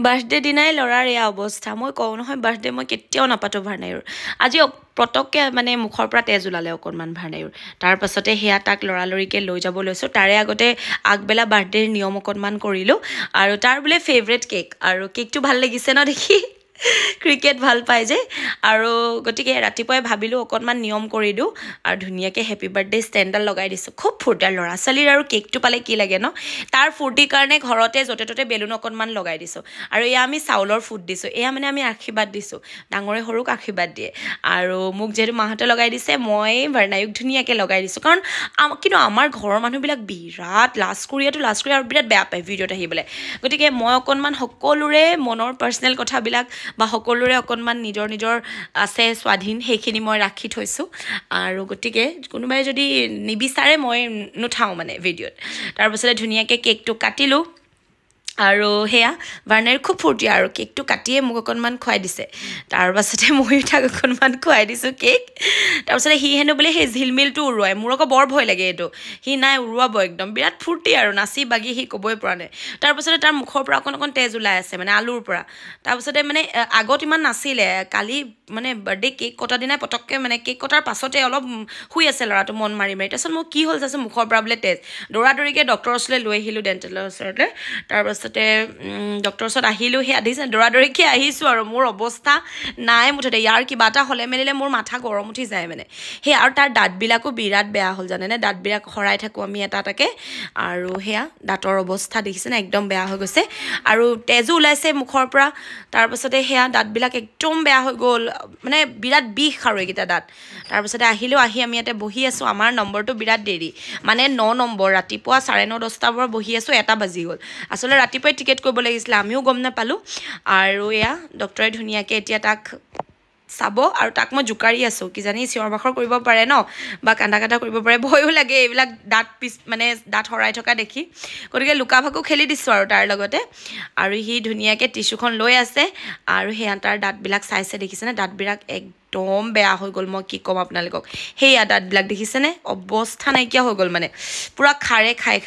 birthday দিনাই ল'ৰাৰ এয়া অৱস্থা মই কওঁ নহয় বাৰ্থডে মই কেতিয়াও নাপাতো ভাৰনাইৰ আজি পটককে মানে মুখৰ পৰা তেজ ওলালে অকণমান ভাৰনাইৰ তাৰ পাছতে হেয়া তাক লৰালৰিকে লৈ যাব লৈছো তাৰে আগতে আগবেলা বাৰ্থডেৰ নিয়ম অকণমান কৰিলো আৰু তাৰ বোলে ফেভৰেট কেক আৰু কেকটো ভাল লাগিছে ন দেখি ক্ৰিকেট ভাল পাই যে আৰু গতিকে ৰাতিপুৱাই ভাবিলো অকণমান নিয়ম কৰি দিও আৰু ধুনীয়াকে হেপী বাৰ্থডে ষ্টেণ্ডাল লগাই দিছো খুব ফুৰ্তি ল'ৰা ছোৱালীৰ আৰু কেকটো পালে কি লাগে ন তাৰ ফুৰ্তিৰ কাৰণে ঘৰতে যতে ততে বেলুন অকণমান লগাই দিছো আৰু এয়া আমি চাউলৰ ফুট দিছো এয়া মানে আমি আশীৰ্বাদ দিছো ডাঙৰে সৰুক আশীৰ্বাদ দিয়ে আৰু মোক যেহেতু মাহঁতে লগাই দিছে মই ভাৰনাইক ধুনীয়াকে লগাই দিছো কাৰণ কিন্তু আমাৰ ঘৰৰ মানুহবিলাক বিৰাট লাজ কৰি আৰু বিৰাট বেয়া পায় ভিডিঅ'ত আহিবলৈ গতিকে মই অকণমান সকলোৰে মনৰ পাৰ্চনেল কথাবিলাক বা সকলোৰে অকণমান নিজৰ নিজৰ আছে স্বাধীন সেইখিনি মই ৰাখি থৈছোঁ আৰু গতিকে কোনোবাই যদি নিবিচাৰে মই নুঠাওঁ মানে ভিডিঅ'ত তাৰপাছতে ধুনীয়াকৈ কেকটো কাটিলোঁ আৰু হেয়া ভাৰনাইৰ খুব ফূৰ্তি আৰু কেকটো কাটিয়ে মোক অকণমান খুৱাই দিছে তাৰপাছতে ময়ো তাক অকণমান খুৱাই দিছোঁ কেক তাৰপাছতে সি হেনো বোলে সেই ঝিলমিলটো উৰুৱাই মোৰ আকৌ বৰ ভয় লাগে এইটো সি নাই উৰুৱাব একদম বিৰাট ফূৰ্তি আৰু নাচি বাগি সি ক'বই পৰা নাই তাৰপাছতে তাৰ মুখৰ পৰা অকণ তেজ ওলাই আছে মানে আলুৰ পৰা তাৰপাছতে মানে আগত ইমান নাছিলে কালি মানে বাৰ্থডে কেক কটা দিনাই পটককৈ মানে কেক কটাৰ পাছতে অলপ শুই আছে ল'ৰাটো মন মাৰি তাৰপাছত মোৰ কি হ'ল চাইছোঁ মুখৰ পৰা বোলে তেজ দৌৰাদৌৰিকৈ ডক্টৰৰ ওচৰলৈ লৈ আহিলোঁ ডেণ্টেলৰ ওচৰলৈ তাৰপাছতে ডক্টৰৰ ওচৰত আহিলোঁ সেই আদিছে দৌৰাদৌৰিকৈ আহিছোঁ আৰু মোৰ অৱস্থা নাই মুঠতে ইয়াৰ কিবা এটা হ'লে মেলিলে মোৰ মাথা গৰম উঠি যায় মানে সেই আৰু তাৰ দাঁতবিলাকো বিৰাট বেয়া হ'ল জানেনে দাঁতবিলাক সৰাই থাকোঁ আমি এটা এটাকৈ আৰু সেয়া দাঁতৰ অৱস্থা দেখিছেনে একদম বেয়া হৈ গৈছে আৰু তেজো ওলাইছে মুখৰ পৰা তাৰপাছতে সেয়া দাঁতবিলাক একদম বেয়া হৈ গ'ল মানে বিৰাট বিষ আৰু এইকেইটা দাঁত তাৰপাছতে আহিলোঁ আহি আমি ইয়াতে বহি আছোঁ আমাৰ নম্বৰটো বিৰাট দেৰি মানে 9 নম্বৰ ৰাতিপুৱা 9:30 10টাৰ পৰা বহি আছোঁ 1টা বাজি গ'ল আচলতে ৰাতিপুৱাই টিকেট কৰিব লাগিছিলে আমিও গম নাপালোঁ আৰু এয়া ডক্টৰে ধুনীয়াকৈ এতিয়া তাক চাব আৰু তাক মই জোকাৰি আছোঁ কিজানি চিঞৰ বাখৰ কৰিব পাৰে ন বা কান্দা কাটা কৰিব পাৰে ভয়ো লাগে এইবিলাক দাঁত মানে দাঁত সৰাই থকা দেখি গতিকে লুকা ভাকু খেলি দিছোঁ আৰু তাৰ লগতে আৰু সি ধুনীয়াকৈ টিচুখন লৈ আছে আৰু সেয়া তাৰ দাঁতবিলাক চাইছে দেখিছেনে দাঁতবিলাক একদম বেয়া হৈ গ'ল মই কি ক'ম আপোনালোকক সেয়া দাঁতবিলাক দেখিছেনে অৱস্থা নাইকিয়া হৈ গ'ল মানে পূৰা খাৰে খাই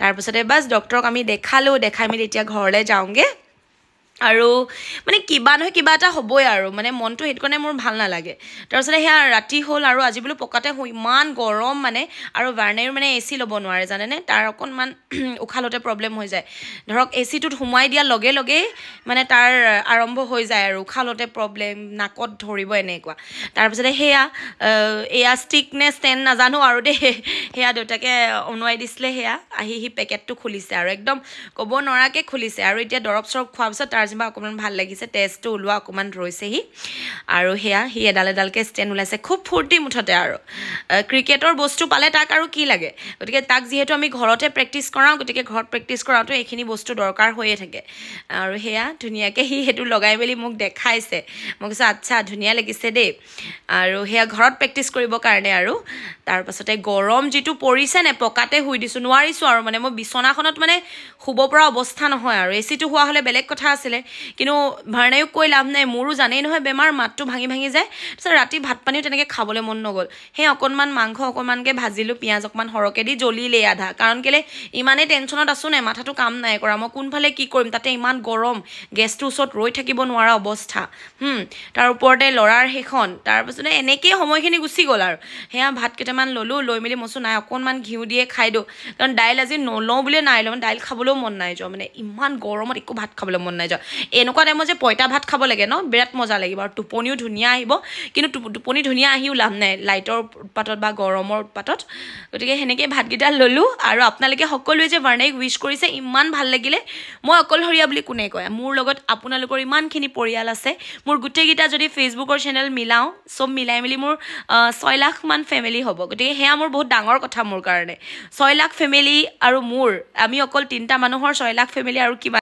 তাৰপিছতে বাছ ডক্টৰক আমি দেখাই মেলি এতিয়া ঘৰলৈ যাওঁগৈ আৰু মানে কিবা নহয় কিবা এটা হ'বই আৰু মানে মনটো সেইটো কাৰণে মোৰ ভাল নালাগে তাৰপিছতে সেয়া ৰাতি হ'ল আৰু আজি বোলো পকাতে শুই ইমান গৰম মানে আৰু ভাৰনাইৰ মানে এচি ল'ব নোৱাৰে জানেনে তাৰ অকণমান উশাহ লওঁতে প্ৰব্লেম হৈ যায় ধৰক এচিটোত সোমাই দিয়াৰ লগে লগেই মানে তাৰ আৰম্ভ হৈ যায় আৰু উশাহ লওঁতে প্ৰব্লেম নাকত ধৰিব এনেকুৱা তাৰপিছতে সেয়া এয়া ষ্টিক নে ষ্টেণ্ড নাজানো আৰু দেই সেয়া দেউতাকে অনোৱাই দিছিলে সেয়া আহি সি পেকেটটো খুলিছে আৰু একদম ক'ব নোৱাৰাকৈ খুলিছে আৰু এতিয়া দৰৱ চৰব খোৱাৰ পিছত তাৰ যেনিবা অকণমান ভাল লাগিছে তেজটো ওলোৱা অকণমান ৰৈছেহি আৰু সেয়া সি এডালকৈ ষ্টেণ্ড ওলাইছে খুব ফূৰ্তি মুঠতে আৰু ক্ৰিকেটৰ বস্তু পালে তাক আৰু কি লাগে গতিকে তাক যিহেতু আমি ঘৰতে প্ৰেক্টিছ কৰাওঁ গতিকে ঘৰত প্ৰেক্টিছ কৰাওঁতে এইখিনি বস্তু দৰকাৰ হৈয়ে থাকে আৰু সেয়া ধুনীয়াকৈ সি সেইটো লগাই মেলি মোক দেখাইছে মই কৈছোঁ আচ্ছা ধুনীয়া লাগিছে দেই আৰু সেয়া ঘৰত প্ৰেক্টিছ কৰিবৰ কাৰণে আৰু তাৰপাছতে গৰম যিটো পৰিছে নে পকাতে শুই দিছোঁ নোৱাৰিছোঁ আৰু মানে মই বিচনাখনত মানে শুব পৰা অৱস্থা নহয় আৰু এচিটো হোৱা হ'লে বেলেগ কথা আছিলে কিন্তু ভাৰনাইক কৈ লাভ নাই মোৰো জানেই নহয় বেমাৰ মাতটো ভাঙি যায় তাৰপিছত ৰাতি ভাত পানীও তেনেকৈ খাবলৈ মন নগ'ল সেই অকণমান মাংস অকণমানকৈ ভাজিলোঁ পিঁয়াজ অকণমান সৰহকৈ দি জ্বলিলেই আধা কাৰণ কেলৈ ইমানেই টেনশ্যনত আছোঁ নাই মাথাটো কাম নাই কৰা মই কোনফালে কি কৰিম তাতে ইমান গৰম গেছটোৰ ওচৰত ৰৈ থাকিব নোৱাৰা অৱস্থা তাৰ ওপৰতে ল'ৰাৰ সেইখন তাৰপাছতে এনেকৈয়ে সময়খিনি গুচি গ'ল আৰু সেয়া ভাত কেইটামান ল'লোঁ লৈ মেলি মইছোঁ নাই অকণমান ঘিউ দিয়ে খাই দিওঁ কাৰণ দাইল আজি নলওঁ বুলিয়ে নাই লওঁ দাইল খাবলৈও মন নাই যোৱা মানে ইমান গৰমত একো ভাত খাবলৈ মন নাই যোৱা এনেকুৱা টাইমত যে পইতা ভাত খাব লাগে ন বিৰাট মজা লাগিব আৰু টোপনিও ধুনীয়া আহিব কিন্তু টোপনি ধুনীয়া আহিও লাভ নাই লাইটৰ উৎপাতত বা গৰমৰ উৎপাতত গতিকে সেনেকৈ ভাতকেইটা ল'লোঁ আৰু আপোনালোকে সকলোৱে যে ভাৰনাইক উইচ কৰিছে ইমান ভাল লাগিলে মই অকলশৰীয়া বুলি কোনে কয় মোৰ লগত আপোনালোকৰ ইমানখিনি পৰিয়াল আছে মোৰ গোটেইকেইটা যদি ফেচবুকৰ চেনেল মিলাওঁ চব মিলাই মেলি মোৰ 6 লাখমান ফেমিলি হ'ব গতিকে সেয়া মোৰ বহুত ডাঙৰ কথা মোৰ কাৰণে 6 লাখ ফেমিলি আৰু মোৰ আমি অকল 3টা মানুহৰ 6 লাখ ফেমিলি আৰু কিমান